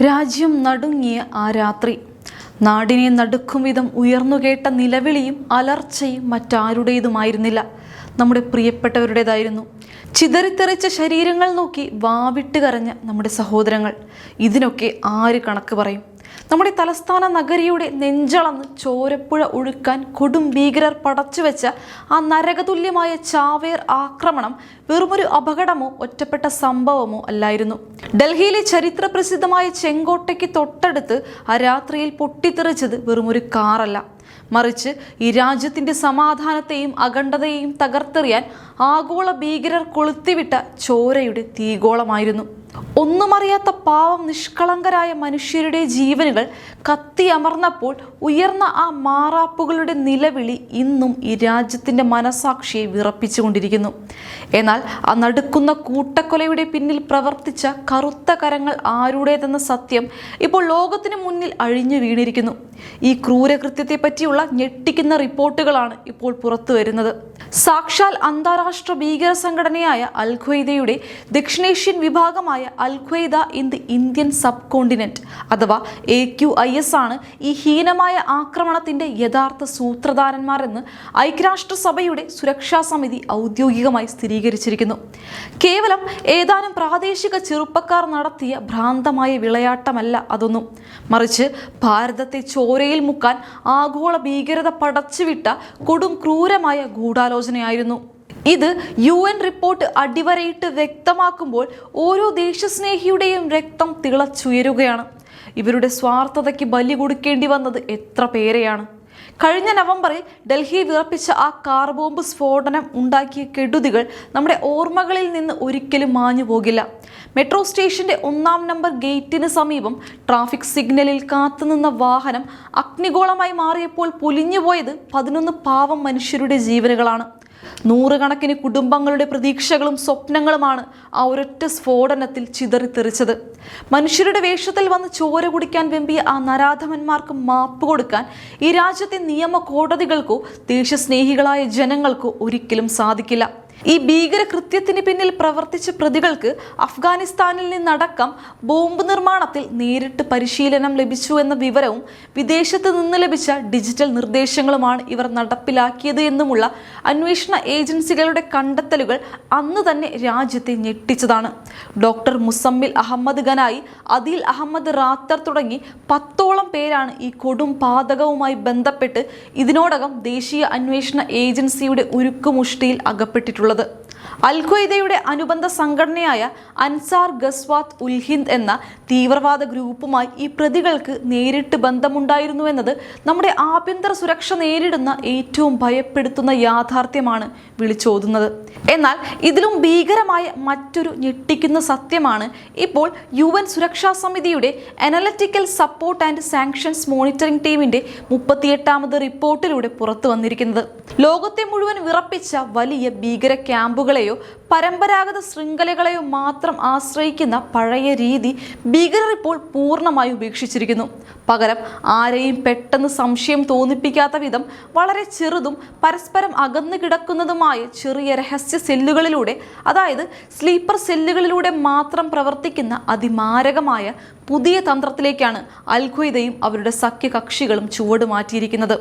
രാജ്യം നടുങ്ങിയ ആ രാത്രി, നാടിനെ നടുക്കും വിധം ഉയർന്നുകേട്ട നിലവിളിയും അലർച്ചയും മറ്റാരുടേതുമായിരുന്നില്ല, നമ്മുടെ പ്രിയപ്പെട്ടവരുടേതായിരുന്നു. ചിതറിത്തെറിച്ച ശരീരങ്ങൾ നോക്കി വാവിട്ട് കരഞ്ഞ നമ്മുടെ സഹോദരങ്ങൾ. ഇതിനൊക്കെ ആര് കണക്ക് പറയും? നമ്മുടെ തലസ്ഥാന നഗരിയുടെ നെഞ്ചളന്ന് ചോരപ്പുഴ ഒഴുക്കാൻ കൊടും ഭീകരർ പടച്ചുവെച്ച ആ നരകതുല്യമായ ചാവേർ ആക്രമണം വെറുമൊരു അപകടമോ ഒറ്റപ്പെട്ട സംഭവമോ അല്ലായിരുന്നു. ഡൽഹിയിലെ ചരിത്ര പ്രസിദ്ധമായ ചെങ്കോട്ടയ്ക്ക് തൊട്ടടുത്ത് ആ രാത്രിയിൽ പൊട്ടിത്തെറിച്ചത് വെറുമൊരു കാറല്ല, മറിച്ച് ഈ രാജ്യത്തിൻ്റെ സമാധാനത്തെയും അഖണ്ഡതയെയും തകർത്തെറിയാൻ ആഗോള ഭീകരർ കൊളുത്തിവിട്ട ചോരയുടെ തീഗോളമായിരുന്നു. ഒന്നുമറിയാത്ത പാവം നിഷ്കളങ്കരായ മനുഷ്യരുടെ ജീവനുകൾ കത്തിയമർന്നപ്പോൾ ഉയർന്ന ആ മാറാപ്പുകളുടെ നിലവിളി ഇന്നും ഈ രാജ്യത്തിൻ്റെ മനസാക്ഷിയെ വിറപ്പിച്ചുകൊണ്ടിരിക്കുന്നു. എന്നാൽ ആ നടുക്കുന്ന കൂട്ടക്കൊലയുടെ പിന്നിൽ പ്രവർത്തിച്ച കറുത്ത കരങ്ങൾ ആരുടേതെന്ന സത്യം ഇപ്പോൾ ലോകത്തിന് മുന്നിൽ അഴിഞ്ഞു വീണിരിക്കുന്നു. ഈ ക്രൂരകൃത്യത്തെ പറ്റിയുള്ള ഞെട്ടിക്കുന്ന റിപ്പോർട്ടുകളാണ് ഇപ്പോൾ പുറത്തു വരുന്നത്. സാക്ഷാൽ അന്താരാഷ്ട്ര ഭീകര സംഘടനയായ അൽ ഖ്വയ്ദയുടെ ദക്ഷിണേഷ്യൻ വിഭാഗമായ Al Qaeda in the Indian subcontinent അഥവാ AQIS ആണ് ഈ ഹീനമായ ആക്രമണത്തിന്റെ യഥാർത്ഥ സൂത്രധാരന്മാർ എന്ന് ഐക്യരാഷ്ട്രസഭയുടെ സുരക്ഷാ സമിതി ഔദ്യോഗികമായി സ്ഥിരീകരിച്ചിരിക്കുന്നു. കേവലം ഏതാനും പ്രാദേശിക ചെറുപ്പക്കാർ നടത്തിയ ഭ്രാന്തമായ വിളയാട്ടമല്ല അതൊന്നും, മറിച്ച് ഭാരതത്തെ ചോരയിൽ മുക്കാൻ ആഗോള ഭീകരത പടച്ചുവിട്ട കൊടും ക്രൂരമായ ഗൂഢാലോചനയായിരുന്നു. ഇത് UN റിപ്പോർട്ട് അടിവരയിട്ട് വ്യക്തമാക്കുമ്പോൾ ഓരോ ദേശസ്നേഹിയുടെയും രക്തം തിളച്ചുയരുകയാണ്. ഇവരുടെ സ്വാർത്ഥതയ്ക്ക് ബലി കൊടുക്കേണ്ടി വന്നത് എത്ര പേരെയാണ്? കഴിഞ്ഞ നവംബറിൽ ഡൽഹി വിറപ്പിച്ച ആ കാർ ബോംബ് സ്ഫോടനം ഉണ്ടാക്കിയ കെടുതികൾ നമ്മുടെ ഓർമ്മകളിൽ നിന്ന് ഒരിക്കലും മാഞ്ഞു പോകില്ല. മെട്രോ സ്റ്റേഷന്റെ 1-ാം നമ്പർ ഗേറ്റിന് സമീപം ട്രാഫിക് സിഗ്നലിൽ കാത്തുനിന്ന വാഹനം അഗ്നിഗോളമായി മാറിയപ്പോൾ പൊലിഞ്ഞുപോയത് 11 പാവം മനുഷ്യരുടെ ജീവനുകളാണ്. നൂറുകണക്കിന് കുടുംബങ്ങളുടെ പ്രതീക്ഷകളും സ്വപ്നങ്ങളുമാണ് ആ ഒരൊറ്റ സ്ഫോടനത്തിൽ ചിതറിത്തെറിച്ചത്. മനുഷ്യരുടെ വേഷത്തിൽ വന്ന് ചോര കുടിക്കാൻ വെമ്പിയ ആ നരാധമന്മാർക്ക് മാപ്പ് കൊടുക്കാൻ ഈ രാജ്യത്തെ നിയമ കോടതികൾക്കോ ദേശസ്നേഹികളായ ജനങ്ങൾക്കോ ഒരിക്കലും സാധിക്കില്ല. ഈ ഭീകര കൃത്യത്തിന് പിന്നിൽ പ്രവർത്തിച്ച പ്രതികൾക്ക് അഫ്ഗാനിസ്ഥാനിൽ നിന്നടക്കം ബോംബ് നിർമ്മാണത്തിൽ നേരിട്ട് പരിശീലനം ലഭിച്ചു എന്ന വിവരവും വിദേശത്ത് നിന്ന് ലഭിച്ച ഡിജിറ്റൽ നിർദ്ദേശങ്ങളുമാണ് ഇവർ നടപ്പിലാക്കിയത് എന്നുമുള്ള അന്വേഷണ ഏജൻസികളുടെ കണ്ടെത്തലുകൾ അന്ന് തന്നെ രാജ്യത്തെ ഞെട്ടിച്ചതാണ്. ഡോക്ടർ മുസമ്മിൽ അഹമ്മദ് ഗനായി, അദീൽ അഹമ്മദ് റാത്തർ തുടങ്ങി 10ഓളം പേരാണ് ഈ കൊടും പാതകവുമായി ബന്ധപ്പെട്ട് ഇതിനോടകം ദേശീയ അന്വേഷണ ഏജൻസിയുടെ ഉരുക്കുമുഷ്ടിയിൽ അകപ്പെട്ടിട്ടുള്ളത്. അൽ ഖ്വയ്ദയുടെ അനുബന്ധ സംഘടനയായ അൻസാർ ഗസ്വാത്ത് ഉൽ ഹിന്ദ് എന്ന തീവ്രവാദ ഗ്രൂപ്പുമായി ഈ പ്രതികൾക്ക് നേരിട്ട് ബന്ധമുണ്ടായിരുന്നു എന്നത് നമ്മുടെ ആഭ്യന്തര സുരക്ഷ നേരിടുന്ന ഏറ്റവും ഭയപ്പെടുത്തുന്ന യാഥാർത്ഥ്യമാണ് വിളിച്ചോതുന്നത്. എന്നാൽ ഇതിലും ഭീകരമായ മറ്റൊരു ഞെട്ടിക്കുന്ന സത്യമാണ് ഇപ്പോൾ UN സുരക്ഷാ സമിതിയുടെ analytical support and sanctions monitoring ടീമിന്റെ 38ാമത് റിപ്പോർട്ടിലൂടെ പുറത്തു വന്നിരിക്കുന്നത്. ലോകത്തെ മുഴുവൻ വിറപ്പിച്ച വലിയ ഭീകര ക്യാമ്പുകളെയോ പരമ്പരാഗത ശൃംഖലകളെയോ മാത്രം ആശ്രയിക്കുന്ന പഴയ രീതി ഭീകരർ ഇപ്പോൾ പൂർണ്ണമായി ഉപേക്ഷിച്ചിരിക്കുന്നു. പകരം ആരെയും പെട്ടെന്ന് സംശയം തോന്നിപ്പിക്കാത്ത വിധം വളരെ ചെറുതും പരസ്പരം അകന്നു കിടക്കുന്നതുമായ ചെറിയ രഹസ്യ സെല്ലുകളിലൂടെ, അതായത് സ്ലീപ്പർ സെല്ലുകളിലൂടെ മാത്രം പ്രവർത്തിക്കുന്ന അതിമാരകമായ പുതിയ തന്ത്രത്തിലേക്കാണ് അൽ ഖ്വയ്ദയും അവരുടെ സഖ്യകക്ഷികളും ചുവട് മാറ്റിയിരിക്കുന്നത്.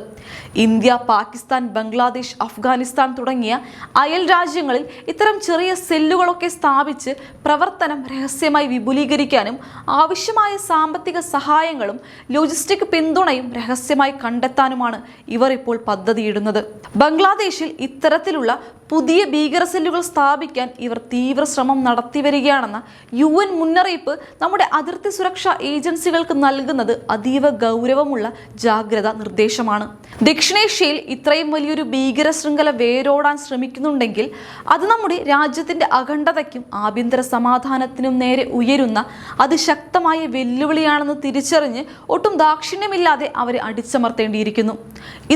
ഇന്ത്യ, പാകിസ്ഥാൻ, ബംഗ്ലാദേശ്, അഫ്ഗാനിസ്ഥാൻ തുടങ്ങിയ അയൽ രാജ്യങ്ങളിൽ ഇത്തരം ചെറിയ സെല്ലുകളൊക്കെ സ്ഥാപിച്ച് പ്രവർത്തനം രഹസ്യമായി വിപുലീകരിക്കാനും ആവശ്യമായ സാമ്പത്തിക സഹായങ്ങളും ലോജിസ്റ്റിക് പിന്തുണയും രഹസ്യമായി കണ്ടെത്താനുമാണ് ഇവർ ഇപ്പോൾ പദ്ധതിയിടുന്നത്. ബംഗ്ലാദേശിൽ ഇത്തരത്തിലുള്ള പുതിയ ഭീകര സെല്ലുകൾ സ്ഥാപിക്കാൻ ഇവർ തീവ്ര ശ്രമം നടത്തിവരികയാണെന്ന UN മുന്നറിയിപ്പ് നമ്മുടെ അതിർത്തി സുരക്ഷാ ഏജൻസികൾക്ക് നൽകുന്നത് അതീവ ഗൗരവമുള്ള ജാഗ്രതാ നിർദ്ദേശമാണ്. ദക്ഷിണേഷ്യയിൽ ഇത്രയും വലിയൊരു ഭീകര ശൃംഖല വേരോടാൻ ശ്രമിക്കുന്നുണ്ടെങ്കിൽ അത് നമ്മുടെ രാജ്യത്തിന്റെ അഖണ്ഡതയ്ക്കും ആഭ്യന്തര സമാധാനത്തിനും നേരെ ഉയരുന്ന അതിശക്തമായ വെല്ലുവിളിയാണെന്ന് തിരിച്ചറിഞ്ഞ് ഒട്ടും ദാക്ഷിണ്യമില്ലാതെ അവരെ അടിച്ചമർത്തേണ്ടിയിരിക്കുന്നു.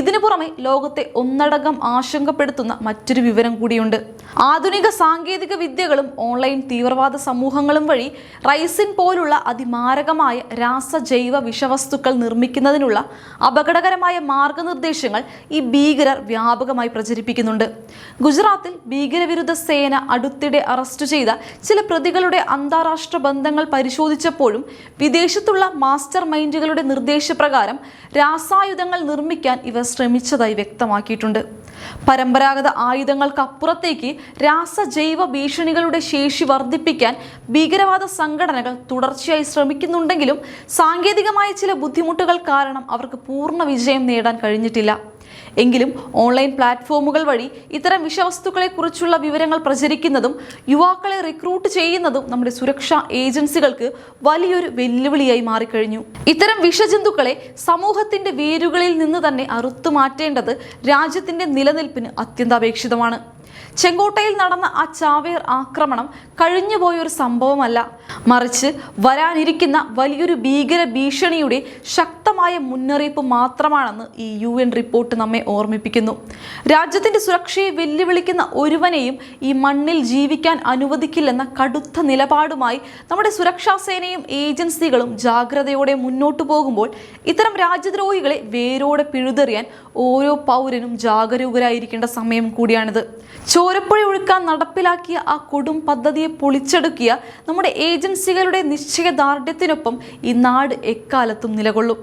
ഇതിനു പുറമെ ലോകത്തെ ഒന്നടങ്കം ആശങ്കപ്പെടുത്തുന്ന മറ്റൊരു വിവരം വിവരം കൂടിയുണ്ട്. ആധുനിക സാങ്കേതിക വിദ്യകളും ഓൺലൈൻ തീവ്രവാദ സമൂഹങ്ങളും വഴി റൈസിൻ പോലുള്ള അതിമാരകമായ രാസജൈവ വിഷവസ്തുക്കൾ നിർമ്മിക്കുന്നതിനുള്ള അപകടകരമായ മാർഗനിർദ്ദേശങ്ങൾ ഈ ഭീകരർ വ്യാപകമായി പ്രചരിപ്പിക്കുന്നുണ്ട്. ഗുജറാത്തിൽ ഭീകരവിരുദ്ധ സേന അടുത്തിടെ അറസ്റ്റ് ചെയ്ത ചില പ്രതികളുടെ അന്താരാഷ്ട്ര ബന്ധങ്ങൾ പരിശോധിച്ചപ്പോഴും വിദേശത്തുള്ള മാസ്റ്റർ മൈൻഡുകളുടെ നിർദ്ദേശപ്രകാരം രാസായുധങ്ങൾ നിർമ്മിക്കാൻ ഇവർ ശ്രമിച്ചതായി വ്യക്തമാക്കിയിട്ടുണ്ട്. പരമ്പരാഗത ആയുധങ്ങൾക്കപ്പുറത്തേക്ക് രാസജൈവ ഭീഷണികളുടെ ശേഷി വർദ്ധിപ്പിക്കാൻ ഭീകരവാദ സംഘടനകൾ തുടർച്ചയായി ശ്രമിക്കുന്നുണ്ടെങ്കിലും സാങ്കേതികമായ ചില ബുദ്ധിമുട്ടുകൾ കാരണം അവർക്ക് പൂർണ്ണ വിജയം നേടാൻ കഴിഞ്ഞിട്ടില്ല. എങ്കിലും ഓൺലൈൻ പ്ലാറ്റ്ഫോമുകൾ വഴി ഇത്തരം വിഷവസ്തുക്കളെ കുറിച്ചുള്ള വിവരങ്ങൾ പ്രചരിക്കുന്നതും യുവാക്കളെ റിക്രൂട്ട് ചെയ്യുന്നതും നമ്മുടെ സുരക്ഷാ ഏജൻസികൾക്ക് വലിയൊരു വെല്ലുവിളിയായി മാറിക്കഴിഞ്ഞു. ഇത്തരം വിഷജന്തുക്കളെ സമൂഹത്തിന്റെ വേരുകളിൽ നിന്ന് തന്നെ അറുത്തു മാറ്റേണ്ടത് രാജ്യത്തിന്റെ നിലനിൽപ്പിന് അത്യന്താപേക്ഷിതമാണ്. ചെങ്കോട്ടയിൽ നടന്ന ആ ചാവേർ ആക്രമണം കഴിഞ്ഞുപോയൊരു സംഭവമല്ല, മറിച്ച് വരാനിരിക്കുന്ന വലിയൊരു ഭീകര ഭീഷണിയുടെ ശക്തമായ മുന്നറിയിപ്പ് മാത്രമാണെന്ന് ഈ UN റിപ്പോർട്ട് നമ്മെ ഓർമ്മിപ്പിക്കുന്നു. രാജ്യത്തിന്റെ സുരക്ഷയെ വെല്ലുവിളിക്കുന്ന ഒരുവനെയും ഈ മണ്ണിൽ ജീവിക്കാൻ അനുവദിക്കില്ലെന്ന കടുത്ത നിലപാടുമായി നമ്മുടെ സുരക്ഷാ സേനയും ഏജൻസികളും ജാഗ്രതയോടെ മുന്നോട്ടു പോകുമ്പോൾ ഇത്തരം രാജ്യദ്രോഹികളെ വേരോടെ പിഴുതെറിയാൻ ഓരോ പൗരനും ജാഗരൂകരായിരിക്കേണ്ട സമയം കൂടിയാണിത്. ചോരപ്പുഴ ഒഴുക്കാൻ നടപ്പിലാക്കിയ ആ കൊടും പദ്ധതിയെ പൊളിച്ചെടുക്കിയ നമ്മുടെ ഏജൻസികളുടെ നിശ്ചയദാർഢ്യത്തിനൊപ്പം ഈ നാട് എക്കാലത്തും നിലകൊള്ളും.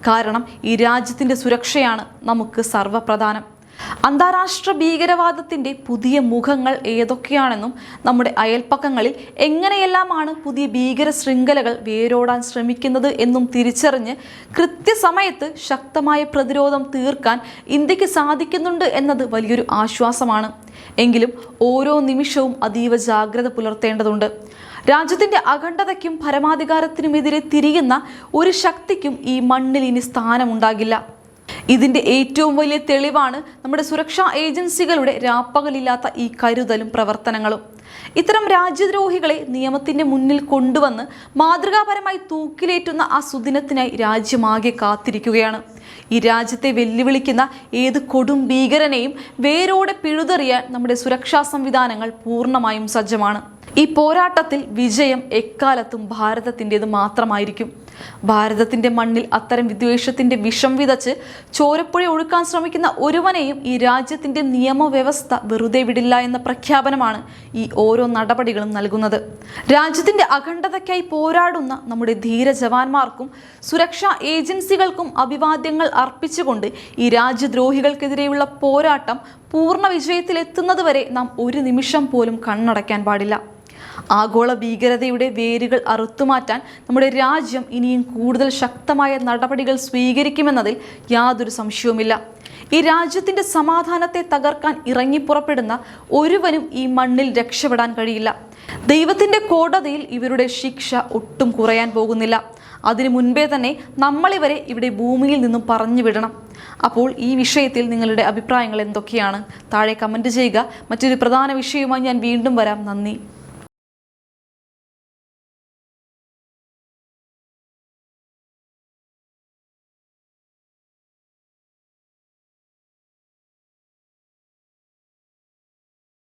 കാരണം ഈ രാജ്യത്തിൻ്റെ സുരക്ഷയാണ് നമുക്ക് സർവ്വപ്രധാനം. അന്താരാഷ്ട്ര ഭീകരവാദത്തിൻ്റെ പുതിയ മുഖങ്ങൾ ഏതൊക്കെയാണെന്നും നമ്മുടെ അയൽപ്പക്കങ്ങളിൽ എങ്ങനെയെല്ലാമാണ് പുതിയ ഭീകര ശൃംഖലകൾ വേരോടാൻ ശ്രമിക്കുന്നത് എന്നും തിരിച്ചറിഞ്ഞ് കൃത്യസമയത്ത് ശക്തമായ പ്രതിരോധം തീർക്കാൻ ഇന്ത്യക്ക് സാധിക്കുന്നുണ്ട് എന്നത് വലിയൊരു ആശ്വാസമാണ്. എങ്കിലും ഓരോ നിമിഷവും അതീവ ജാഗ്രത പുലർത്തേണ്ടതുണ്ട്. രാജ്യത്തിൻ്റെ അഖണ്ഡതയ്ക്കും പരമാധികാരത്തിനുമെതിരെ തിരിയുന്ന ഒരു ശക്തിക്കും ഈ മണ്ണിൽ ഇനി സ്ഥാനമുണ്ടാകില്ല. ഇതിൻ്റെ ഏറ്റവും വലിയ തെളിവാണ് നമ്മുടെ സുരക്ഷാ ഏജൻസികളുടെ രാപ്പകലില്ലാത്ത ഈ കരുതലും പ്രവർത്തനങ്ങളും. ഇത്തരം രാജ്യദ്രോഹികളെ നിയമത്തിൻ്റെ മുന്നിൽ കൊണ്ടുവന്ന് മാതൃകാപരമായി തൂക്കിലേറ്റുന്ന ആ സുദിനത്തിനായി രാജ്യമാകെ കാത്തിരിക്കുകയാണ്. ഈ രാജ്യത്തെ വെല്ലുവിളിക്കുന്ന ഏത് കൊടും ഭീകരനെയും വേരോടെ പിഴുതെറിയാൻ നമ്മുടെ സുരക്ഷാ സംവിധാനങ്ങൾ പൂർണ്ണമായും സജ്ജമാണ്. ഈ പോരാട്ടത്തിൽ വിജയം എക്കാലത്തും ഭാരതത്തിൻ്റെത് മാത്രമായിരിക്കും. ഭാരതത്തിൻ്റെ മണ്ണിൽ അത്തരം വിദ്വേഷത്തിൻ്റെ വിഷം വിതച്ച് ചോരപ്പുഴ ഒഴുക്കാൻ ശ്രമിക്കുന്ന ഒരുവനെയും ഈ രാജ്യത്തിൻ്റെ നിയമവ്യവസ്ഥ വെറുതെ വിടില്ല എന്ന പ്രഖ്യാപനമാണ് ഈ ഓരോ നടപടികളും നൽകുന്നത്. രാജ്യത്തിൻ്റെ അഖണ്ഡതയ്ക്കായി പോരാടുന്ന നമ്മുടെ ധീര ജവാന്മാർക്കും സുരക്ഷാ ഏജൻസികൾക്കും അഭിവാദ്യങ്ങൾ അർപ്പിച്ചുകൊണ്ട് ഈ രാജ്യദ്രോഹികൾക്കെതിരെയുള്ള പോരാട്ടം പൂർണ്ണ വിജയത്തിലെത്തുന്നതുവരെ നാം ഒരു നിമിഷം പോലും കണ്ണടയ്ക്കാൻ പാടില്ല. ആഗോള ഭീകരതയുടെ വേരുകൾ അറുത്തുമാറ്റാൻ നമ്മുടെ രാജ്യം ഇനിയും കൂടുതൽ ശക്തമായ നടപടികൾ സ്വീകരിക്കുമെന്നതിൽ യാതൊരു സംശയവുമില്ല. ഈ രാജ്യത്തിൻ്റെ സമാധാനത്തെ തകർക്കാൻ ഇറങ്ങിപ്പുറപ്പെടുന്ന ഒരുവനും ഈ മണ്ണിൽ രക്ഷപ്പെടാൻ കഴിയില്ല. ദൈവത്തിൻ്റെ കോടതിയിൽ ഇവരുടെ ശിക്ഷ ഒട്ടും കുറയാൻ പോകുന്നില്ല. അതിനു മുൻപേ തന്നെ നമ്മളിവരെ ഇവിടെ ഭൂമിയിൽ നിന്നും പറഞ്ഞു വിടണം. അപ്പോൾ ഈ വിഷയത്തിൽ നിങ്ങളുടെ അഭിപ്രായങ്ങൾ എന്തൊക്കെയാണ്? താഴെ കമൻറ്റ് ചെയ്യുക. മറ്റൊരു പ്രധാന വിഷയവുമായി ഞാൻ വീണ്ടും വരാം. നന്ദി.